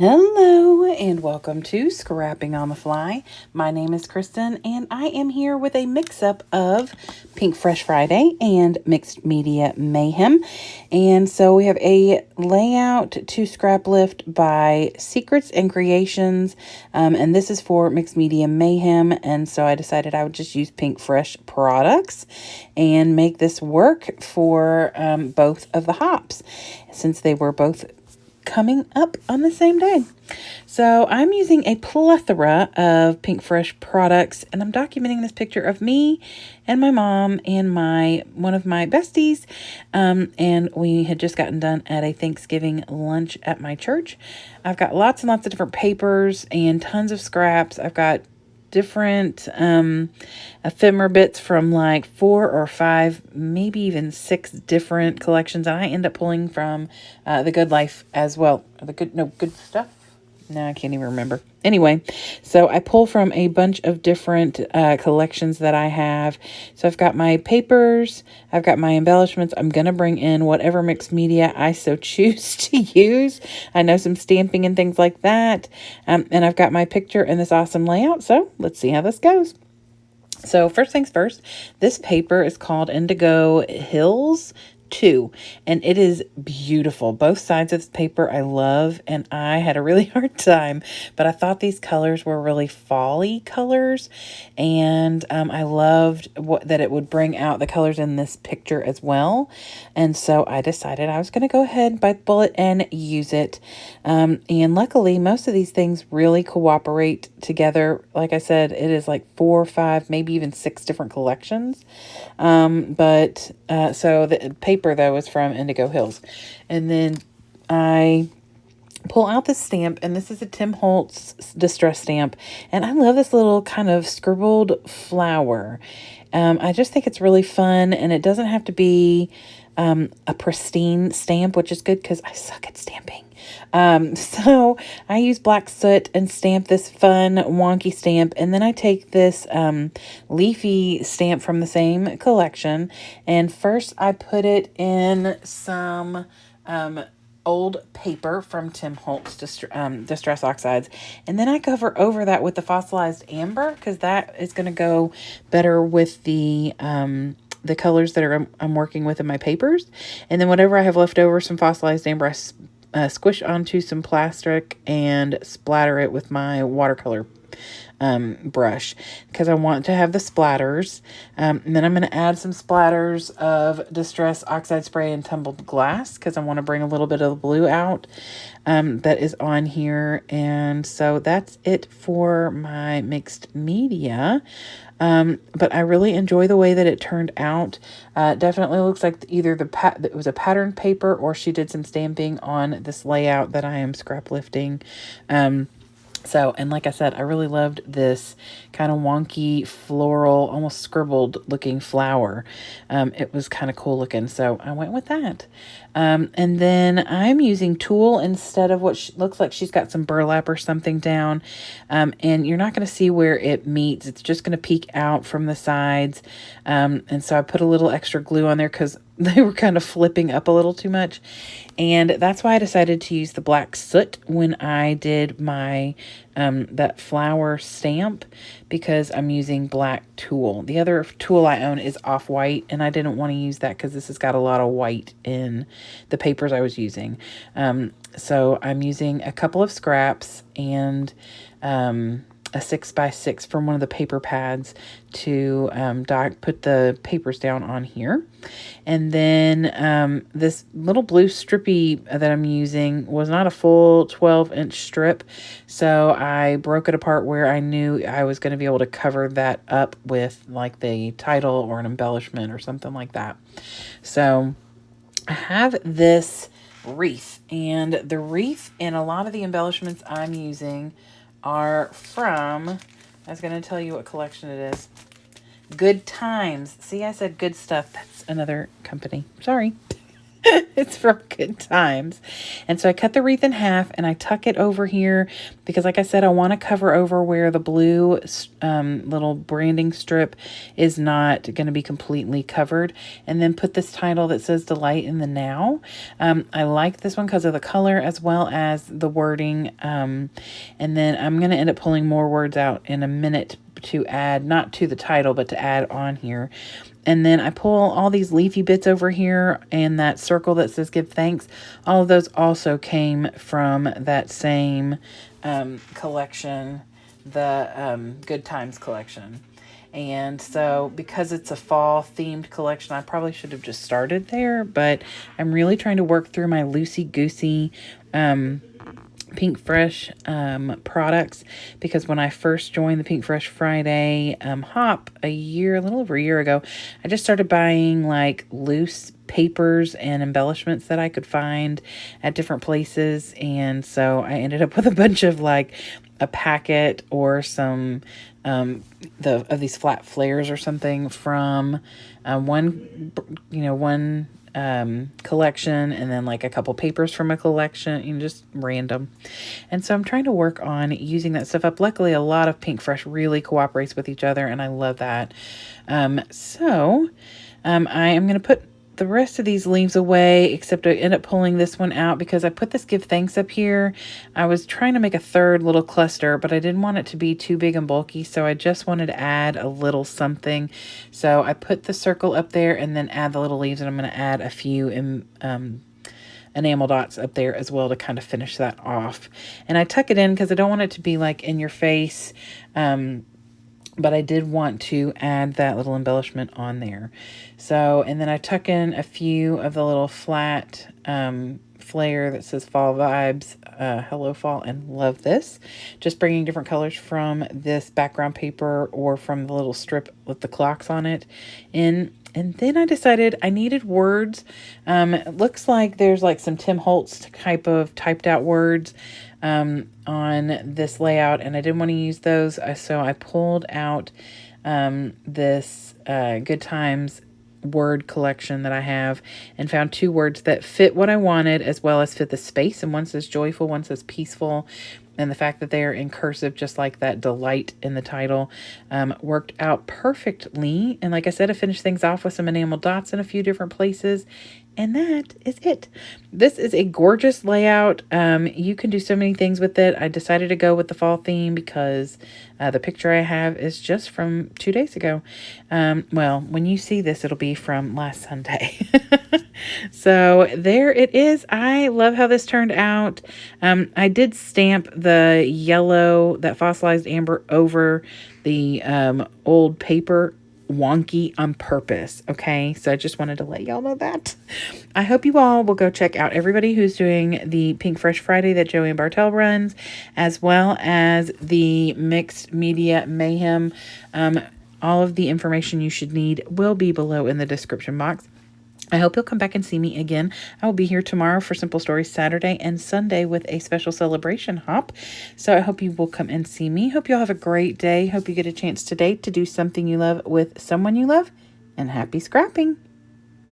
Hello and welcome to Scrapping on the Fly. My name is Kristen and I am here with a mix-up of Pinkfresh Friday and Mixed Media Mayhem. And so we have a layout to scrap lift by Secrets and Creations. And this is for Mixed Media Mayhem. And so I decided I would just use Pinkfresh products and make this work for both of the hops, since they were both coming up on the same day. So I'm using a plethora of Pinkfresh products, and I'm documenting this picture of me and my mom and one of my besties. And we had just gotten done at a Thanksgiving lunch at my church. I've got lots and lots of different papers and tons of scraps. I've got different ephemera bits from like 4 or 5, maybe even 6 different collections, and I end up pulling from the Good Life as well. Good stuff. No, I can't even remember. Anyway, so I pull from a bunch of different collections that I have. So I've got my papers, I've got my embellishments. I'm going to bring in whatever mixed media I so choose to use. I know some stamping and things like that. And I've got my picture and this awesome layout. So let's see how this goes. So first things first, this paper is called Indigo Hills 2, and it is beautiful. Both sides of this paper I love, and I had a really hard time, but I thought these colors were really fall-y colors, and I loved that it would bring out the colors in this picture as well. And so I decided I was going to go ahead, bite the bullet, and use it. And luckily, most of these things really cooperate together. Like I said, it is like 4 or 5, maybe even 6 different collections. So the paper, though, is from Indigo Hills. And then I pull out this stamp, and this is a Tim Holtz distress stamp. And I love this little kind of scribbled flower. I just think it's really fun, and it doesn't have to be a pristine stamp, which is good because I suck at stamping. So I use black soot and stamp this fun wonky stamp, and then I take this leafy stamp from the same collection, and first I put it in some old paper from Tim Holtz Distress Oxides, and then I cover over that with the fossilized amber because that is going to go better with the colors that I'm working with in my papers. And then whatever I have left over, some fossilized amber, I squish onto some plastic and splatter it with my watercolor brush because I want to have the splatters. And then I'm going to add some splatters of Distress Oxide Spray and Tumbled Glass because I want to bring a little bit of the blue out that is on here. And so that's it for my mixed media. But I really enjoy the way that it turned out. Definitely looks like either it was a patterned paper or she did some stamping on this layout that I am scrap lifting. And like I said, I really loved this kind of wonky, floral, almost scribbled looking flower. It was kind of cool looking, so I went with that. And then I'm using tulle instead of what looks like she's got some burlap or something down. And you're not going to see where it meets. It's just going to peek out from the sides. And so I put a little extra glue on there because they were kind of flipping up a little too much. And that's why I decided to use the black soot when I did my that flower stamp, because I'm using black tulle. The other tulle I own is off-white, and I didn't want to use that because this has got a lot of white in the papers I was using. So I'm using a couple of scraps and a 6x6 from one of the paper pads to put the papers down on here. And then this little blue strippy that I'm using was not a full 12-inch strip, so I broke it apart where I knew I was going to be able to cover that up with like the title or an embellishment or something like that. So I have this wreath, and the wreath and a lot of the embellishments I'm using are from, I was going to tell you what collection it is. Good Times. See, I said good stuff. That's another company. Sorry. It's from Good Times. And so I cut the wreath in half and I tuck it over here because, like I said, I want to cover over where the blue little branding strip is not going to be completely covered. And then put this title that says Delight in the Now. I like this one because of the color as well as the wording. And then I'm going to end up pulling more words out in a minute to add, not to the title, but to add on here. And then I pull all these leafy bits over here and that circle that says give thanks. All of those also came from that same collection, the Good Times collection. And so because it's a fall themed collection, I probably should have just started there, but I'm really trying to work through my loosey-goosey Pinkfresh products, because when I first joined the Pinkfresh Friday hop a little over a year ago, I just started buying like loose papers and embellishments that I could find at different places. And so I ended up with a bunch of like a packet or some of these flat flares or something from one collection, and then like a couple papers from a collection, just random. And so I'm trying to work on using that stuff up. Luckily, a lot of Pinkfresh really cooperates with each other, and I love that. So I am going to put the rest of these leaves away, except I end up pulling this one out because I put this give thanks up here. I was trying to make a third little cluster, but I didn't want it to be too big and bulky, so I just wanted to add a little something. So I put the circle up there and then add the little leaves, and I'm going to add a few enamel dots up there as well to kind of finish that off. And I tuck it in because I don't want it to be like in your face, but I did want to add that little embellishment on there. So, and then I tuck in a few of the little flat flare that says Fall Vibes, Hello Fall, and love this. Just bringing different colors from this background paper or from the little strip with the clocks on it in. And then I decided I needed words. It looks like there's like some Tim Holtz type of typed out words on this layout, and I didn't want to use those. So I pulled out this Good Times word collection that I have and found two words that fit what I wanted as well as fit the space. And one says joyful, one says peaceful. And the fact that they are in cursive, just like that delight in the title, worked out perfectly. And like I said, I finished things off with some enamel dots in a few different places. And that is it. This is a gorgeous layout. You can do so many things with it. I decided to go with the fall theme because the picture I have is just from 2 days ago. Well, when you see this, it'll be from last Sunday. So there it is. I love how this turned out. I did stamp the yellow, that fossilized amber, over the old paper wonky on purpose. Okay, so I just wanted to let y'all know that. I hope you all will go check out everybody who's doing the Pinkfresh Friday that Joey and Bartell runs, as well as the mixed media Mayhem. All of the information you should need will be below in the description box. I hope you'll come back and see me again. I will be here tomorrow for Simple Stories Saturday and Sunday with a special celebration hop. So I hope you will come and see me. Hope you'll have a great day. Hope you get a chance today to do something you love with someone you love. And happy scrapping.